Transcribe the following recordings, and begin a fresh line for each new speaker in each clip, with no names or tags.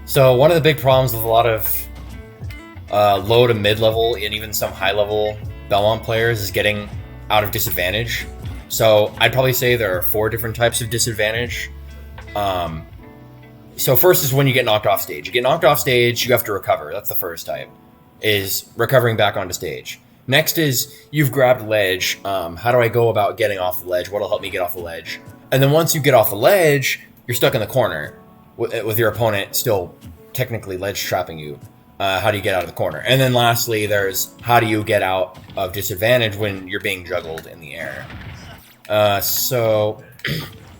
So one of the big problems with a lot of low to mid-level and even some high-level Belmont players is getting out of disadvantage. So I'd probably say there are 4 different types of disadvantage. So first is when you get knocked off stage. You get knocked off stage, you have to recover. That's the first type, is recovering back onto stage. Next is you've grabbed ledge. How do I go about getting off the ledge? What'll help me get off the ledge? And then once you get off the ledge, you're stuck in the corner with your opponent still technically ledge trapping you. How do you get out of the corner? And then lastly, there's how do you get out of disadvantage when you're being juggled in the air? So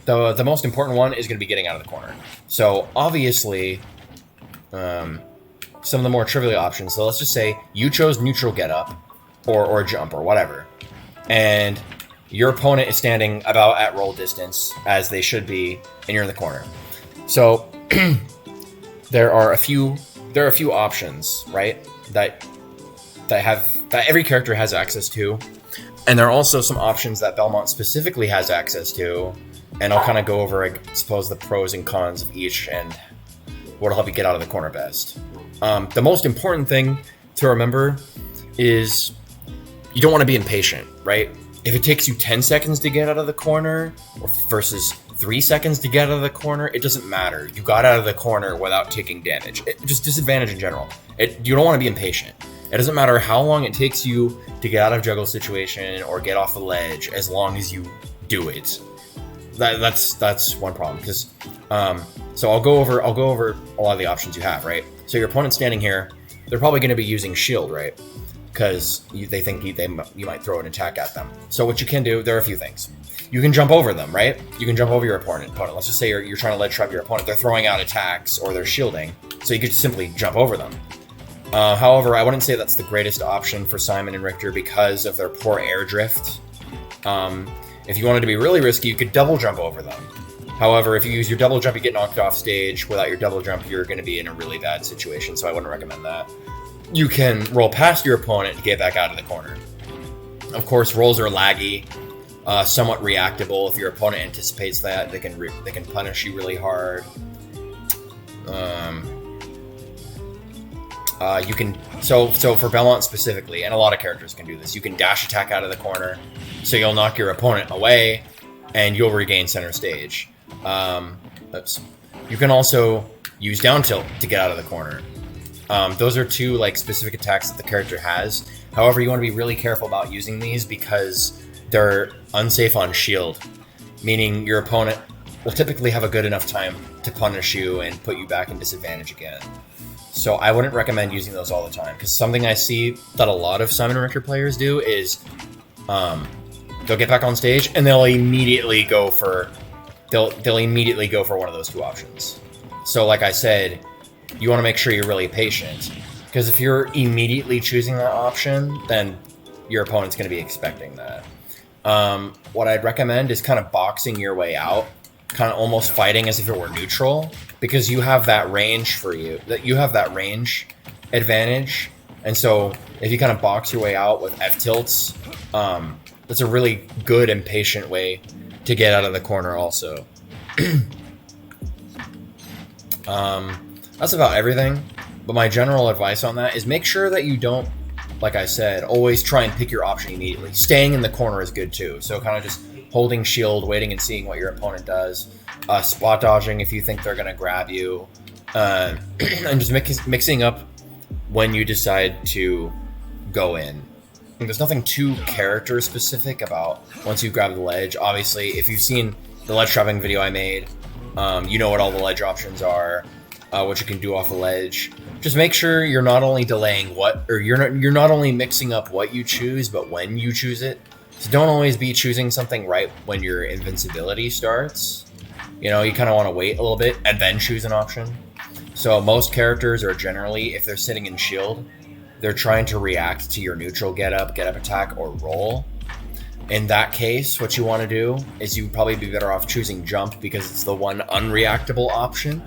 the most important one is going to be getting out of the corner. So obviously, some of the more trivial options. So let's just say you chose neutral get up or jump or whatever, and your opponent is standing about at roll distance as they should be, and you're in the corner. So there are a few options, right? That every character has access to, and there are also some options that Belmont specifically has access to. And I'll kind of go over, I suppose, the pros and cons of each and what'll help you get out of the corner best. The most important thing to remember is you don't want to be impatient, right? If it takes you 10 seconds to get out of the corner versus 3 seconds to get out of the corner, it doesn't matter. You got out of the corner without taking damage. Just disadvantage in general. You don't want to be impatient. It doesn't matter how long it takes you to get out of juggle situation or get off the ledge, as long as you do it. That's one problem, because so I'll go over a lot of the options you have, right? So your opponent's standing here, they're probably going to be using shield, right? Because they think you might throw an attack at them. So what you can do, there are a few things. You can jump over them, right? You can jump over your opponent. Let's just say you're trying to ledge trap your opponent. They're throwing out attacks or they're shielding, so you could simply jump over them. However, I wouldn't say that's the greatest option for Simon and Richter because of their poor air drift. If you wanted to be really risky, you could double jump over them. However, if you use your double jump, you get knocked off stage. Without your double jump, you're going to be in a really bad situation, so I wouldn't recommend that. You can roll past your opponent to get back out of the corner. Of course, rolls are laggy, somewhat reactable. If your opponent anticipates that, they can punish you really hard. You can so for Belmont specifically, and a lot of characters can do this. You can dash attack out of the corner, so you'll knock your opponent away, and you'll regain center stage. You can also use down tilt to get out of the corner. Those are 2 specific attacks that the character has. However, you want to be really careful about using these because they're unsafe on shield, meaning your opponent will typically have a good enough time to punish you and put you back in disadvantage again. So I wouldn't recommend using those all the time, because something I see that a lot of Simon and Richter players do is they'll get back on stage and they'll immediately go for one of those 2 options. So like I said, you want to make sure you're really patient, because if you're immediately choosing that option, then your opponent's going to be expecting that. What I'd recommend is kind of boxing your way out, kind of almost fighting as if it were neutral, because you have that range advantage. And so if you kind of box your way out with F tilts, that's a really good and patient way to get out of the corner also. That's about everything, but my general advice on that is make sure that you don't, like I said, always try and pick your option immediately. Staying in the corner is good too, so kind of just holding shield, waiting and seeing what your opponent does, spot dodging if you think they're going to grab you, and just mixing up when you decide to go in. There's nothing too character specific about once you grab the ledge. Obviously, if you've seen the ledge trapping video I made, you know what all the ledge options are, what you can do off the ledge. Just make sure you're not only you're not only mixing up what you choose, but when you choose it. So don't always be choosing something right when your invincibility starts. You kind of want to wait a little bit and then choose an option. So most characters are generally, if they're sitting in shield, they're trying to react to your neutral get up attack, or roll. In that case, what you want to do is you'd probably be better off choosing jump, because it's the one unreactable option.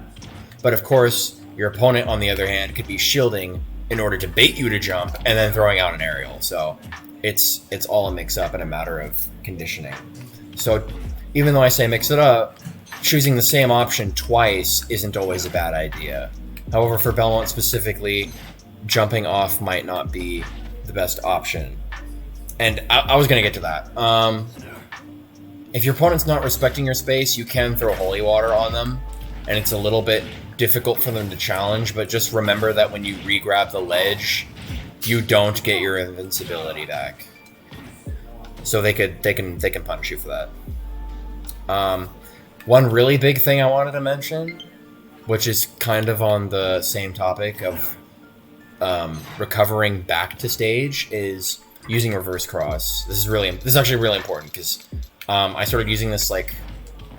But of course, your opponent, on the other hand, could be shielding in order to bait you to jump and then throwing out an aerial. So it's all a mix-up and a matter of conditioning. So even though I say mix it up, choosing the same option twice isn't always a bad idea. However, for Belmont specifically, jumping off might not be the best option. And I was going to get to that. If your opponent's not respecting your space, you can throw holy water on them, and it's a little bit difficult for them to challenge, but just remember that when you re-grab the ledge, you don't get your invincibility back. So they can punish you for that. One really big thing I wanted to mention, which is kind of on the same topic of recovering back to stage, is using reverse cross. This is actually really important because I started using this like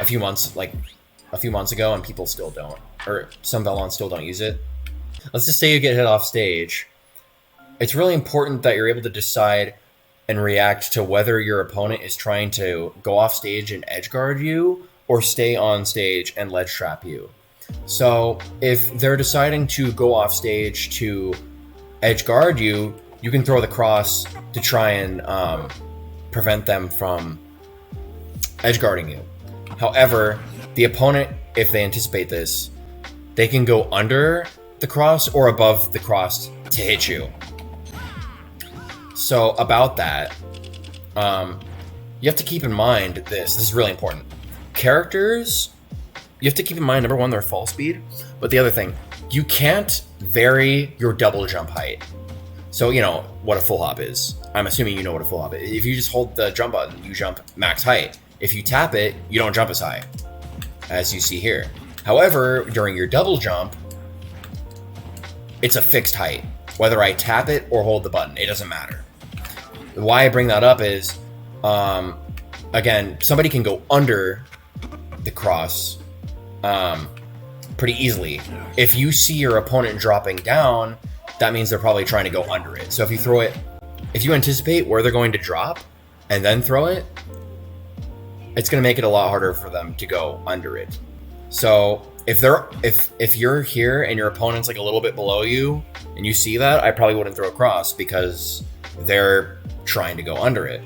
a few months ago, and people still don't, or some Belmont still don't use it. Let's just say you get hit off stage. It's really important that you're able to decide and react to whether your opponent is trying to go off stage and edge guard you or stay on stage and ledge trap you. So if they're deciding to go off stage to edge guard you, you can throw the cross to try and prevent them from edge guarding you. However, the opponent, if they anticipate this, they can go under the cross or above the cross to hit you. So about that, you have to keep in mind this. This is really important. Characters, you have to keep in mind, number one, their fall speed. But the other thing, you can't vary your double jump height. So you know what a full hop is. I'm assuming you know what a full hop is. If you just hold the jump button, you jump max height. If you tap it, you don't jump as high, as you see here. However, during your double jump, it's a fixed height. Whether I tap it or hold the button, it doesn't matter. Why I bring that up is, again, somebody can go under the cross pretty easily. If you see your opponent dropping down, that means they're probably trying to go under it. So if you throw it, if you anticipate where they're going to drop and then throw it, it's going to make it a lot harder for them to go under it. So if you're here and your opponent's like a little bit below you and you see that, I probably wouldn't throw a cross because they're trying to go under it.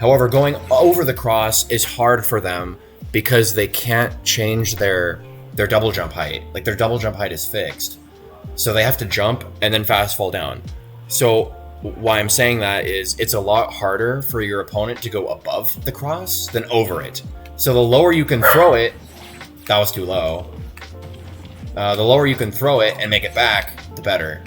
However, going over the cross is hard for them because they can't change their double jump height. Like their double jump height is fixed. So they have to jump and then fast fall down. So why I'm saying that is it's a lot harder for your opponent to go above the cross than over it. So the lower you can throw it, that was too low. The lower you can throw it and make it back, the better.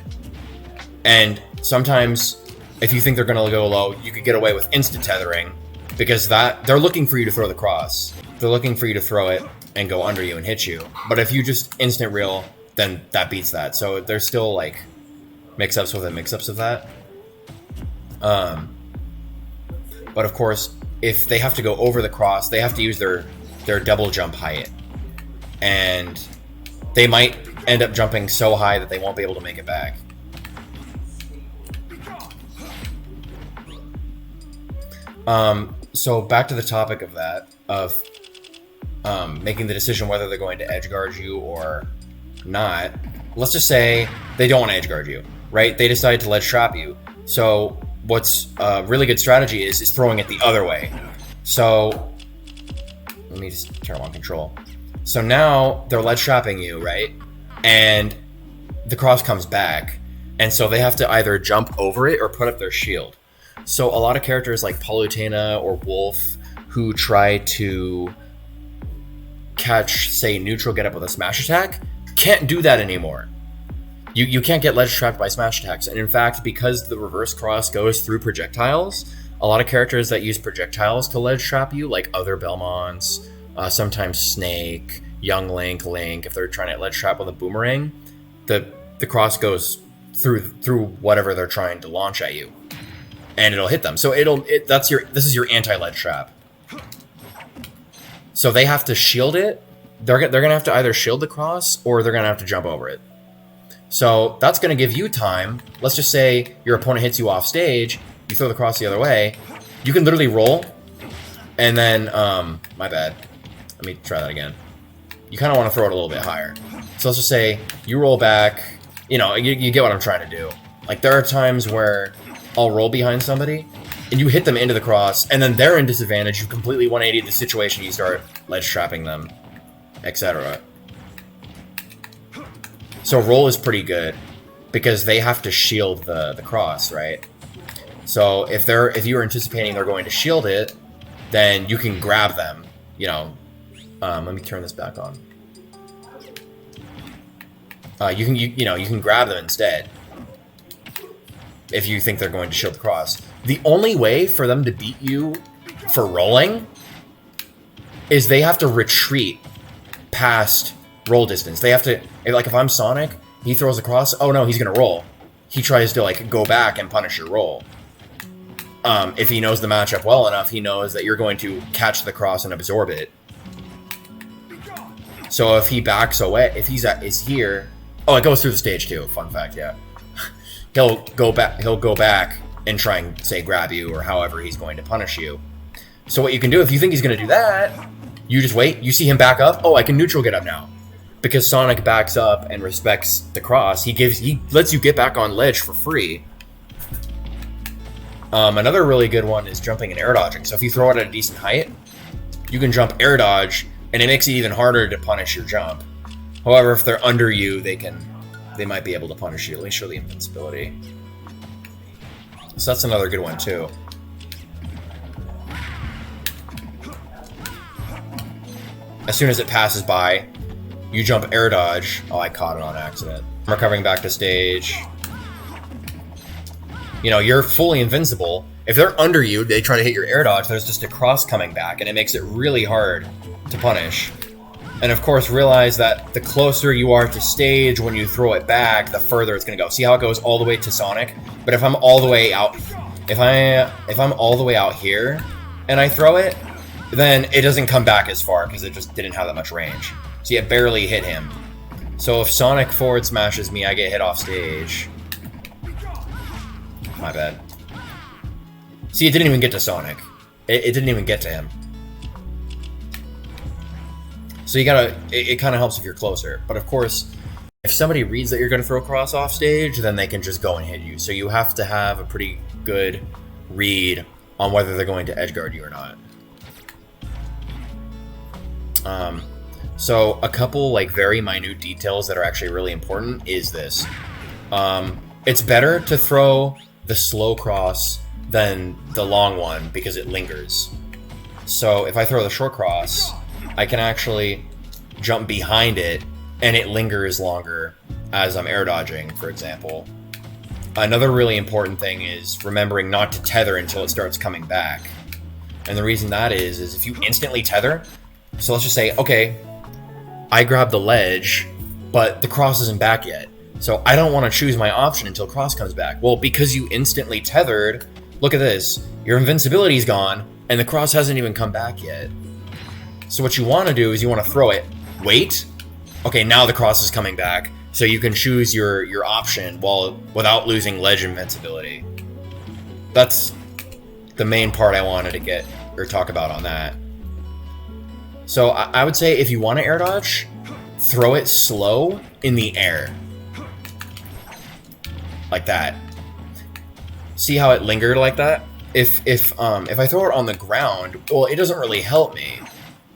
And sometimes if you think they're going to go low, you could get away with instant tethering because they're looking for you to throw the cross. They're looking for you to throw it and go under you and hit you. But if you just instant reel, then that beats that. So there's still like mix-ups within mix-ups of that. But of course, if they have to go over the cross, they have to use their double jump height. And they might end up jumping so high that they won't be able to make it back. So back to the topic of that, of making the decision whether they're going to edge guard you or not. Let's just say they don't want to edge guard you, right? They decide to ledge trap you. So what's a really good strategy is throwing it the other way. So let me just turn on control. So now they're ledge trapping you, right? And the cross comes back. And so they have to either jump over it or put up their shield. So a lot of characters like Palutena or Wolf who try to catch, say, neutral get up with a smash attack can't do that anymore. You can't get ledge trapped by smash attacks. And in fact, because the reverse cross goes through projectiles, a lot of characters that use projectiles to ledge trap you, like other Belmonts, sometimes Snake, Young Link, if they're trying to ledge trap with a boomerang, the cross goes through whatever they're trying to launch at you, and it'll hit them. So this is your anti-ledge trap. So they have to shield it. They're gonna have to either shield the cross or they're gonna have to jump over it. So that's gonna give you time. Let's just say your opponent hits you off stage. You throw the cross the other way. You can literally roll, and then my bad. Let me try that again. You kind of want to throw it a little bit higher. So let's just say you roll back. You know, you get what I'm trying to do. Like there are times where I'll roll behind somebody, and you hit them into the cross, and then they're in disadvantage. You completely 180 the situation. You start ledge trapping them, etc. So roll is pretty good because they have to shield the cross, right? So if you're anticipating they're going to shield it, then you can grab them. You know, let me turn this back on. You can grab them instead if you think they're going to shield the cross. The only way for them to beat you for rolling is they have to retreat past roll distance. They have to, like, if I'm Sonic, he throws a cross. Oh no, he's gonna roll. He tries to like go back and punish your roll. If he knows the matchup well enough, he knows that you're going to catch the cross and absorb it. So if he backs away, if is here, oh, it goes through the stage too. Fun fact, yeah. He'll go back and try and say grab you or however he's going to punish you. So what you can do if you think he's going to do that, you just wait. You see him back up. Oh, I can neutral get up now. Because Sonic backs up and respects the cross, he lets you get back on ledge for free. Another really good one is jumping and air dodging. So if you throw it at a decent height, you can jump air dodge, and it makes it even harder to punish your jump. However, if they're under you, they might be able to punish you, at least show the invincibility. So that's another good one too. As soon as it passes by, you jump air dodge. Oh, I caught it on accident. I'm recovering back to stage. You know, you're fully invincible. If they're under you, they try to hit your air dodge, there's just a cross coming back, and it makes it really hard to punish. And of course, realize that the closer you are to stage when you throw it back, the further it's going to go. See how it goes all the way to Sonic? But if I'm all the way out, if I'm all the way out here and I throw it, then it doesn't come back as far because it just didn't have that much range. See, it barely hit him. So if Sonic forward smashes me, I get hit off stage. My bad. See, it didn't even get to Sonic. It didn't even get to him. So you gotta, it kind of helps if you're closer. But of course, if somebody reads that you're gonna throw cross off stage, then they can just go and hit you. So you have to have a pretty good read on whether they're going to edgeguard you or not. So a couple like very minute details that are actually really important is this. It's better to throw the slow cross than the long one because it lingers. So if I throw the short cross, I can actually jump behind it and it lingers longer as I'm air dodging, for example. Another really important thing is remembering not to tether until it starts coming back. And the reason that is if you instantly tether, so let's just say, okay, I grab the ledge, but the cross isn't back yet. So I don't want to choose my option until cross comes back. Well, because you instantly tethered, look at this. Your invincibility's gone, and the cross hasn't even come back yet. So what you want to do is you want to throw it, wait. Okay, now the cross is coming back, so you can choose your option without losing ledge invincibility. That's the main part I wanted to get or talk about on that. So I would say if you want to air dodge, throw it slow in the air. Like that. See how it lingered like that? If I throw it on the ground, well, it doesn't really help me.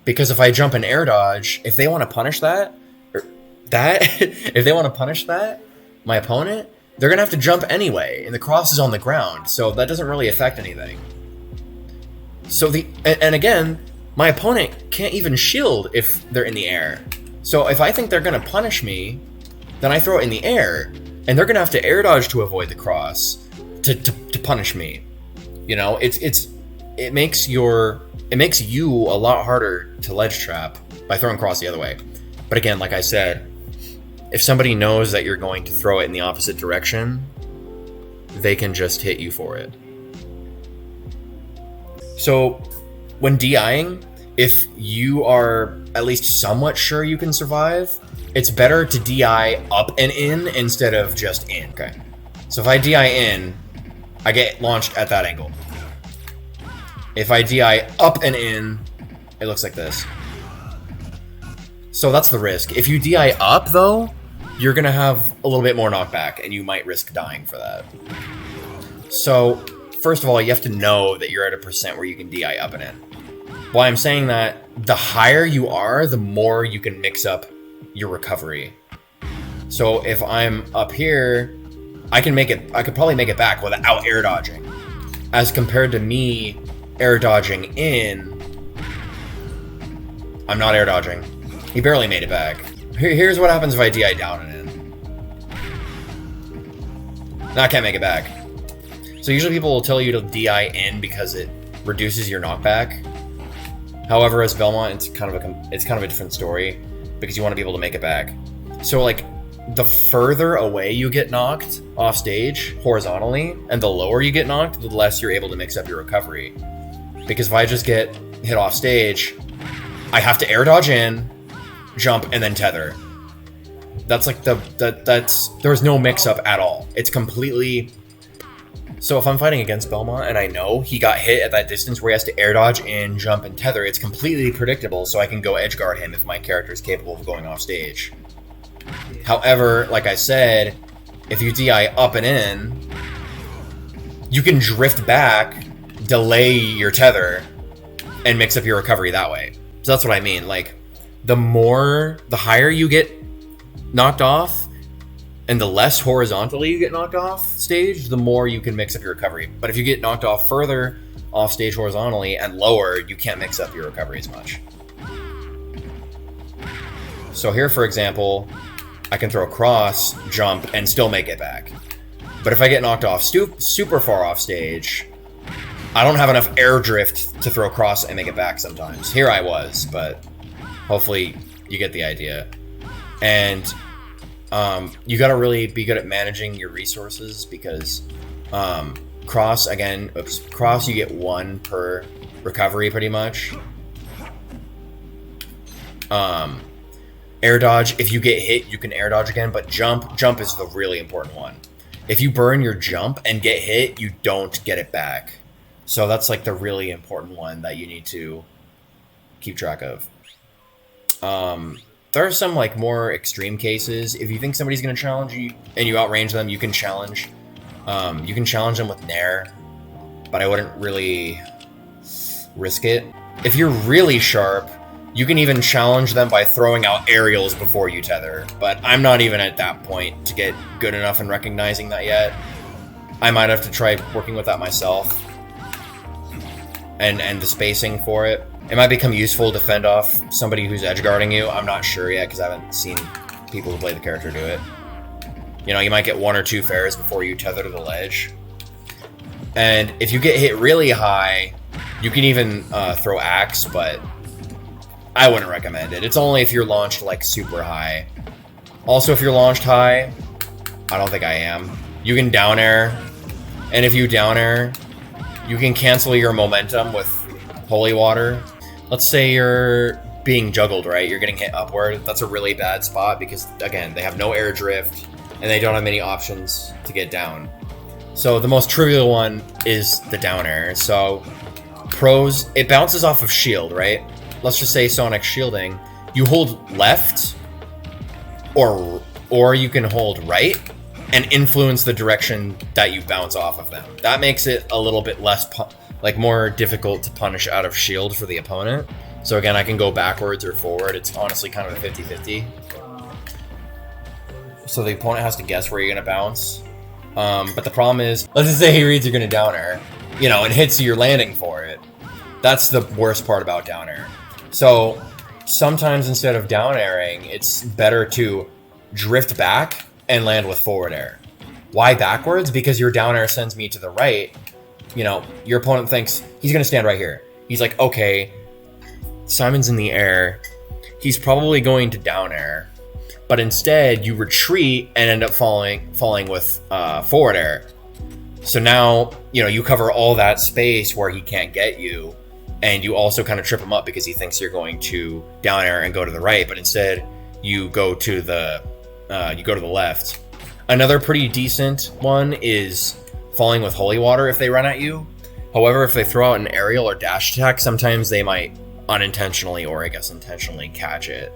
Because if I jump an air dodge, if they want to punish that, if they want to punish that, my opponent, they're going to have to jump anyway, and the cross is on the ground, so that doesn't really affect anything. So and again, my opponent can't even shield if they're in the air. So if I think they're going to punish me, then I throw it in the air, and they're going to have to air dodge to avoid the cross to punish me. You know, it makes you a lot harder to ledge trap by throwing cross the other way. But again, like I said, if somebody knows that you're going to throw it in the opposite direction, they can just hit you for it. So when DIing, if you are at least somewhat sure you can survive, it's better to DI up and in instead of just in. Okay. So if I DI in, I get launched at that angle. If I DI up and in, it looks like this. So that's the risk. If you DI up, though, you're going to have a little bit more knockback, and you might risk dying for that. So, first of all, you have to know that you're at a percent where you can DI up and in. Why I'm saying that, the higher you are, the more you can mix up your recovery. So if I'm up here, I could probably make it back without air dodging. As compared to me air dodging in, I'm not air dodging. He barely made it back. Here's what happens if I DI down and in. No, I can't make it back. So usually people will tell you to DI in because it reduces your knockback. However, as Belmont, it's kind of a different story because you want to be able to make it back. So like, the further away you get knocked off stage horizontally, and the lower you get knocked, the less you're able to mix up your recovery. Because if I just get hit off stage, I have to air dodge in, jump, and then tether. That's like there's no mix up at all. It's completely. So if I'm fighting against Belmont and I know he got hit at that distance where he has to air dodge in, jump, and tether, it's completely predictable, so I can go edge guard him if my character is capable of going off stage. However, like I said, if you DI up and in, you can drift back, delay your tether, and mix up your recovery that way. So that's what I mean. Like, the higher you get knocked off, and the less horizontally you get knocked off stage, the more you can mix up your recovery. But if you get knocked off further off stage horizontally and lower, you can't mix up your recovery as much. So here, for example, I can throw cross, jump, and still make it back. But if I get knocked off super far off stage, I don't have enough air drift to throw cross and make it back sometimes. Here I was, but hopefully you get the idea. And you gotta really be good at managing your resources because cross, you get 1 per recovery pretty much. Air dodge, if you get hit, you can air dodge again, but jump is the really important one. If you burn your jump and get hit, you don't get it back. So that's like the really important one that you need to keep track of. There are some like more extreme cases. If you think somebody's going to challenge you and you outrange them, you can challenge. You can challenge them with nair, but I wouldn't really risk it. If you're really sharp, you can even challenge them by throwing out aerials before you tether, but I'm not even at that point to get good enough in recognizing that yet. I might have to try working with that myself and the spacing for it. It might become useful to fend off somebody who's edge guarding you. I'm not sure yet because I haven't seen people who play the character do it. You know, you might get 1 or 2 fares before you tether to the ledge. And if you get hit really high, you can even throw axe, but I wouldn't recommend it. It's only if you're launched like super high. Also, if you're launched high, I don't think I am, you can down air. And if you down air, you can cancel your momentum with holy water. Let's say you're being juggled, right? You're getting hit upward. That's a really bad spot because, again, they have no air drift and they don't have many options to get down. So the most trivial one is the down air. So pros, it bounces off of shield, right? Let's just say Sonic shielding. You hold left or you can hold right and influence the direction that you bounce off of them. That makes it a little bit less, more difficult to punish out of shield for the opponent. So again, I can go backwards or forward. It's honestly kind of a 50-50. So the opponent has to guess where you're gonna bounce. But the problem is, let's just say he reads you're gonna down air, and hits your landing for it. That's the worst part about down air. So sometimes instead of down airing, it's better to drift back and land with forward air. Why backwards? Because your down air sends me to the right. Your opponent thinks he's going to stand right here. He's like, okay, Simon's in the air. He's probably going to down air. But instead, you retreat and end up falling with forward air. So now, you cover all that space where he can't get you. And you also kind of trip him up because he thinks you're going to down air and go to the right. But instead, you go to the left. Another pretty decent one is falling with holy water if they run at you. However, if they throw out an aerial or dash attack, sometimes they might unintentionally or I guess intentionally catch it.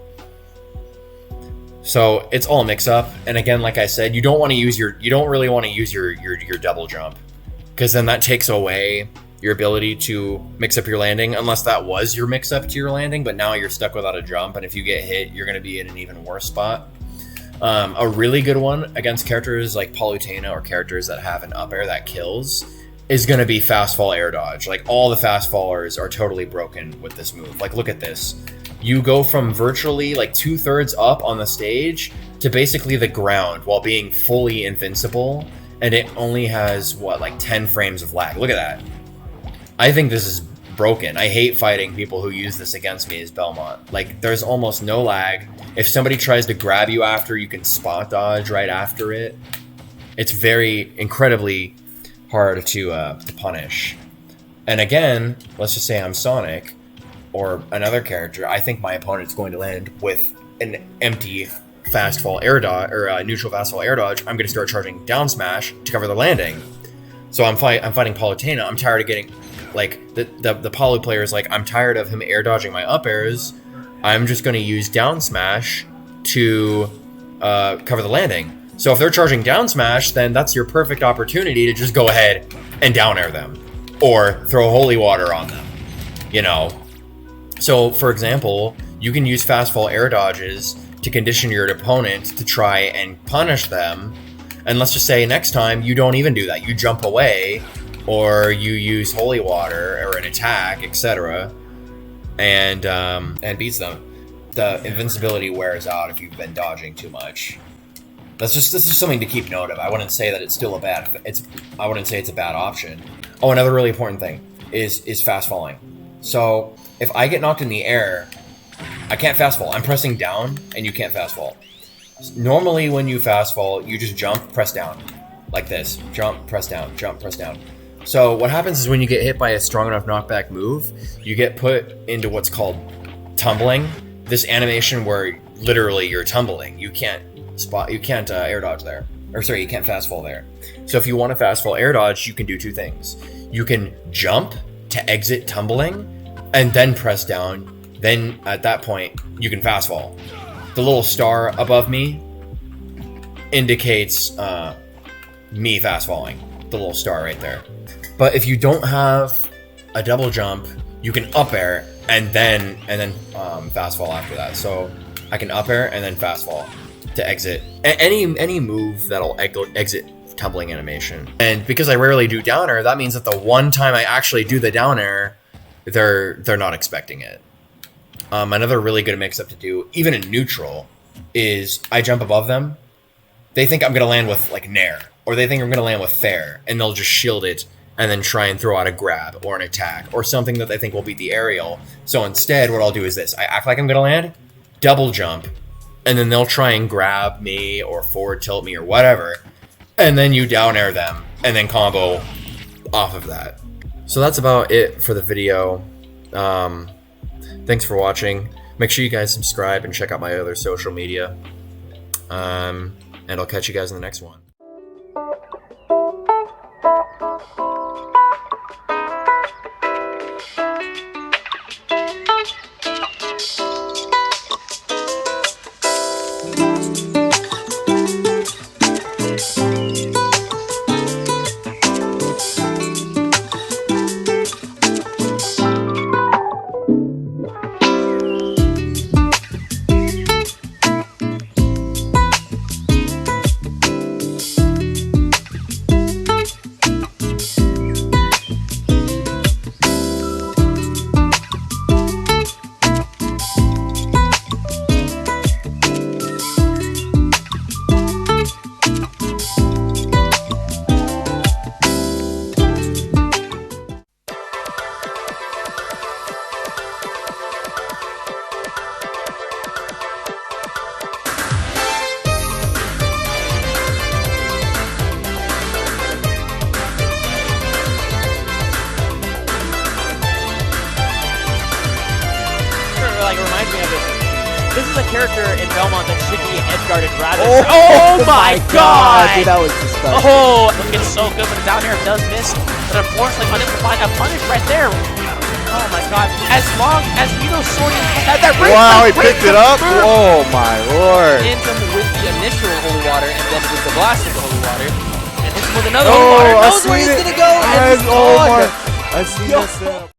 So it's all mix up. And again, like I said, you don't really want to use your double jump because then that takes away your ability to mix up your landing, unless that was your mix up to your landing, but now you're stuck without a jump, and if you get hit, you're going to be in an even worse spot. A really good one against characters like Palutena or characters that have an up air that kills is going to be fast fall air dodge. Like, all the fast fallers are totally broken with this move. Like, look at this. You go from virtually like 2/3 up on the stage to basically the ground while being fully invincible, and it only has, what, like 10 frames of lag. Look at that. I think this is broken. I hate fighting people who use this against me as Belmont. Like, there's almost no lag. If somebody tries to grab you after, you can spot dodge right after it. It's very incredibly hard to punish. And again, let's just say I'm Sonic or another character. I think my opponent's going to land with an empty fast fall air dodge or neutral fast fall air dodge. I'm going to start charging down smash to cover the landing. So I'm fighting Palutena. I'm tired of getting, like, the Palu player is like, I'm tired of him air dodging my up airs. I'm just going to use down smash to cover the landing. So if they're charging down smash, then that's your perfect opportunity to just go ahead and down air them or throw holy water on them, you know. So for example, you can use fast fall air dodges to condition your opponent to try and punish them. And let's just say next time you don't even do that. You jump away or you use holy water or an attack, etc. and beats them. The invincibility wears out if you've been dodging too much. This is something to keep note of. I wouldn't say that it's still I wouldn't say it's a bad option. Oh, another really important thing is fast falling. So if I get knocked in the air, I can't fast fall. I'm pressing down and you can't fast fall. Normally when you fast fall, you just jump, press down. Like this. Jump, press down, jump, press down. So what happens is when you get hit by a strong enough knockback move, you get put into what's called tumbling. This animation where literally you're tumbling. You can't air dodge there. Or sorry, you can't fast fall there. So if you want to fast fall air dodge, you can do two things. You can jump to exit tumbling and then press down. Then at that point, you can fast fall. The little star above me indicates me fast falling. The little star right there. But if you don't have a double jump, you can up air and then fast fall after that. So I can up air and then fast fall to exit any move that'll exit tumbling animation. And because I rarely do down air, that means that the one time I actually do the down air, they're not expecting it. Another really good mix-up to do, even in neutral, is I jump above them. They think I'm gonna land with like nair, or they think I'm gonna land with fair, and they'll just shield it and then try and throw out a grab or an attack or something that they think will beat the aerial. So instead, what I'll do is this: I act like I'm gonna land, double jump, and then they'll try and grab me or forward tilt me or whatever, and then you down air them and then combo off of that. So that's about it for the video. Thanks for watching. Make sure you guys subscribe and check out my other social media. And I'll catch you guys in the next one.
This is a character in Belmont that should be edge-guarded rather.
Oh my god! Dude, that was disgusting.
Oh, looking so good, but down air does miss. But unfortunately, unable to find a punish right there. Oh my god. As long as Sorting had that ring.
Wow, he picked it up? Oh my lord.
Hits him with the initial holy water and then with the blast of the holy water. And hits him with another holy water. Knows where he's gonna go.
Oh my. I see this.